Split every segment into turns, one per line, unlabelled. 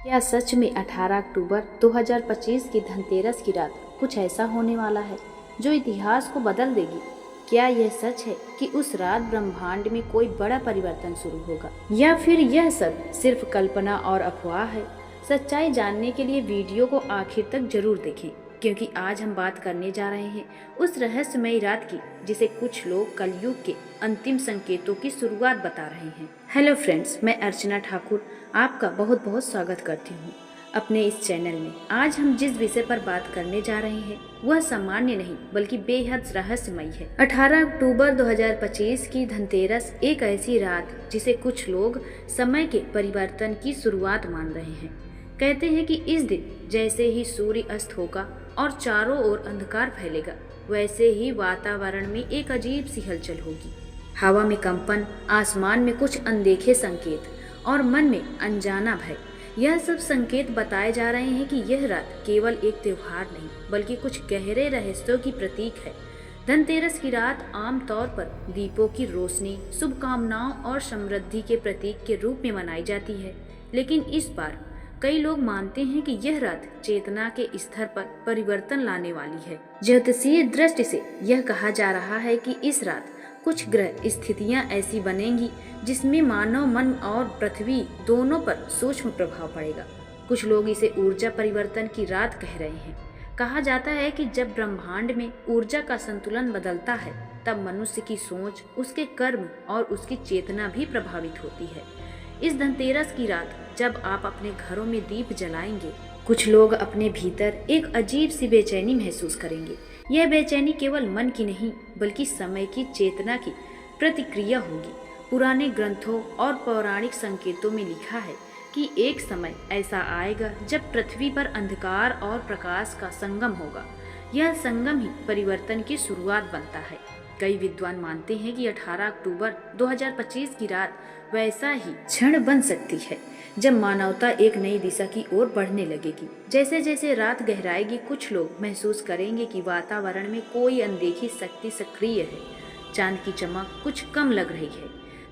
क्या सच में 18 अक्टूबर 2025 की धनतेरस की रात कुछ ऐसा होने वाला है जो इतिहास को बदल देगी? क्या यह सच है कि उस रात ब्रह्मांड में कोई बड़ा परिवर्तन शुरू होगा, या फिर यह सब सिर्फ कल्पना और अफवाह है? सच्चाई जानने के लिए वीडियो को आखिर तक जरूर देखें, क्योंकि आज हम बात करने जा रहे हैं उस रहस्यमयी रात की जिसे कुछ लोग कलयुग के अंतिम संकेतों की शुरुआत बता रहे हैं। हेलो फ्रेंड्स, मैं अर्चना ठाकुर आपका बहुत बहुत स्वागत करती हूँ अपने इस चैनल में। आज हम जिस विषय पर बात करने जा रहे हैं वह सामान्य नहीं बल्कि बेहद रहस्यमयी है। 18 अक्टूबर 2025 की धनतेरस एक ऐसी रात जिसे कुछ लोग समय के परिवर्तन की शुरुआत मान रहे हैं। कहते हैं कि इस दिन जैसे ही सूर्य अस्त होगा और चारों ओर अंधकार फैलेगा, वैसे ही वातावरण में एक अजीब सी हलचल होगी। हवा में कंपन, आसमान में कुछ अनदेखे संकेत और मन में अनजाना भय। यह सब संकेत बताए जा रहे हैं कि यह रात केवल एक त्योहार नहीं बल्कि कुछ गहरे रहस्यों की प्रतीक है। धनतेरस की रात आमतौर पर दीपों की रोशनी, शुभकामनाओं और समृद्धि के प्रतीक के रूप में मनाई जाती है, लेकिन इस बार कई लोग मानते हैं कि यह रात चेतना के स्तर पर परिवर्तन लाने वाली है। ज्योतिषीय दृष्टि से यह कहा जा रहा है कि इस रात कुछ ग्रह स्थितियां ऐसी बनेंगी जिसमें मानव मन और पृथ्वी दोनों पर सूक्ष्म प्रभाव पड़ेगा। कुछ लोग इसे ऊर्जा परिवर्तन की रात कह रहे हैं। कहा जाता है कि जब ब्रह्मांड में ऊर्जा का संतुलन बदलता है, तब मनुष्य की सोच, उसके कर्म और उसकी चेतना भी प्रभावित होती है। इस धनतेरस की रात जब आप अपने घरों में दीप जलाएंगे, कुछ लोग अपने भीतर एक अजीब सी बेचैनी महसूस करेंगे। यह बेचैनी केवल मन की नहीं बल्कि समय की चेतना की प्रतिक्रिया होगी। पुराने ग्रंथों और पौराणिक संकेतों में लिखा है कि एक समय ऐसा आएगा जब पृथ्वी पर अंधकार और प्रकाश का संगम होगा। यह संगम ही परिवर्तन की शुरुआत बनता है। कई विद्वान मानते हैं कि 18 अक्टूबर 2025 की रात वैसा ही क्षण बन सकती है जब मानवता एक नई दिशा की ओर बढ़ने लगेगी। जैसे जैसे रात गहराएगी, कुछ लोग महसूस करेंगे कि वातावरण में कोई अनदेखी शक्ति सक्रिय है। चांद की चमक कुछ कम लग रही है,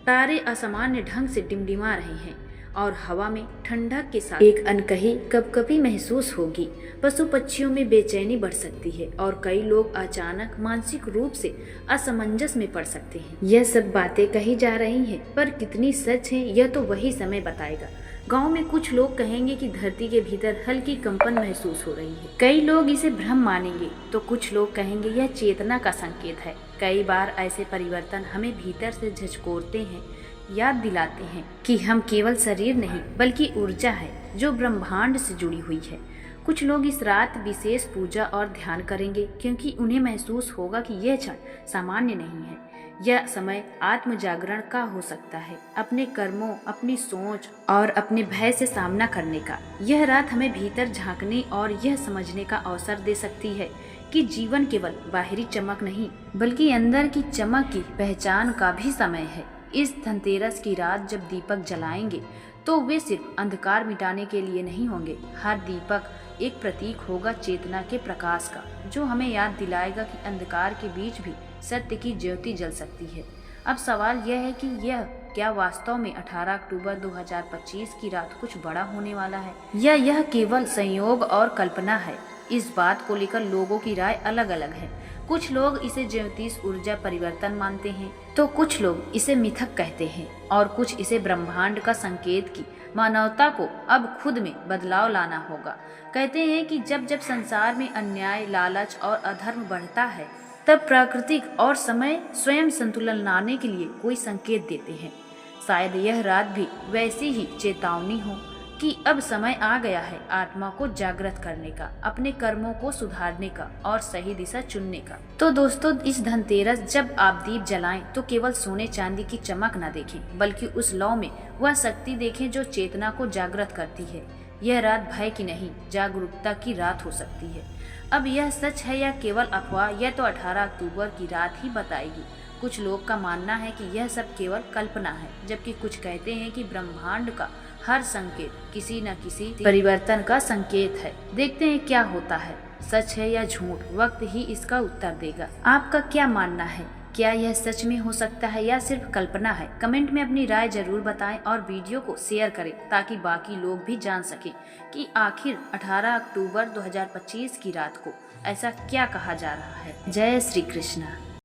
तारे असामान्य ढंग से टिमटिमा रहे हैं और हवा में ठंडक के साथ एक अनकही कपकपी महसूस होगी। पशु पक्षियों में बेचैनी बढ़ सकती है और कई लोग अचानक मानसिक रूप से असमंजस में पड़ सकते हैं। यह सब बातें कही जा रही हैं, पर कितनी सच है यह तो वही समय बताएगा। गांव में कुछ लोग कहेंगे कि धरती के भीतर हल्की कंपन महसूस हो रही है। कई लोग इसे भ्रम मानेंगे तो कुछ लोग कहेंगे यह चेतना का संकेत है। कई बार ऐसे परिवर्तन हमें भीतर से झकझोरते हैं, याद दिलाते हैं कि हम केवल शरीर नहीं बल्कि ऊर्जा है जो ब्रह्मांड से जुड़ी हुई है। कुछ लोग इस रात विशेष पूजा और ध्यान करेंगे क्योंकि उन्हें महसूस होगा कि यह क्षण सामान्य नहीं है। यह समय आत्म जागरण का हो सकता है, अपने कर्मों, अपनी सोच और अपने भय से सामना करने का। यह रात हमें भीतर झांकने और यह समझने का अवसर दे सकती है कि जीवन केवल बाहरी चमक नहीं बल्कि अंदर की चमक की पहचान का भी समय है। इस धनतेरस की रात जब दीपक जलाएंगे तो वे सिर्फ अंधकार मिटाने के लिए नहीं होंगे। हर दीपक एक प्रतीक होगा चेतना के प्रकाश का, जो हमें याद दिलाएगा कि अंधकार के बीच भी सत्य की ज्योति जल सकती है। अब सवाल यह है कि क्या वास्तव में 18 अक्टूबर 2025 की रात कुछ बड़ा होने वाला है, या यह केवल संयोग और कल्पना है? इस बात को लेकर लोगों की राय अलग अलग है। कुछ लोग इसे ज्योतिष ऊर्जा परिवर्तन मानते हैं तो कुछ लोग इसे मिथक कहते हैं और कुछ इसे ब्रह्मांड का संकेत की मानवता को अब खुद में बदलाव लाना होगा। कहते हैं कि जब जब संसार में अन्याय, लालच और अधर्म बढ़ता है, तब प्राकृतिक और समय स्वयं संतुलन लाने के लिए कोई संकेत देते हैं। शायद यह रात भी वैसी ही चेतावनी हो कि अब समय आ गया है आत्मा को जागृत करने का, अपने कर्मों को सुधारने का और सही दिशा चुनने का। तो दोस्तों, इस धनतेरस जब आप दीप जलाएं तो केवल सोने चांदी की चमक न देखें बल्कि उस लौ में वह शक्ति देखें जो चेतना को जागृत करती है। यह रात भय की नहीं, जागरूकता की रात हो सकती है। अब यह सच है या केवल अफवाह, यह तो 18 अक्टूबर की रात ही बताएगी। कुछ लोग का मानना है कि यह सब केवल कल्पना है, जबकि कुछ कहते हैं कि ब्रह्मांड का हर संकेत किसी न किसी परिवर्तन का संकेत है। देखते हैं क्या होता है, सच है या झूठ, वक्त ही इसका उत्तर देगा। आपका क्या मानना है? क्या यह सच में हो सकता है या सिर्फ कल्पना है? कमेंट में अपनी राय जरूर बताएं और वीडियो को शेयर करें ताकि बाकी लोग भी जान सकें कि आखिर 18 अक्टूबर 2025 की रात को ऐसा क्या कहा जा रहा है। जय श्री कृष्णा।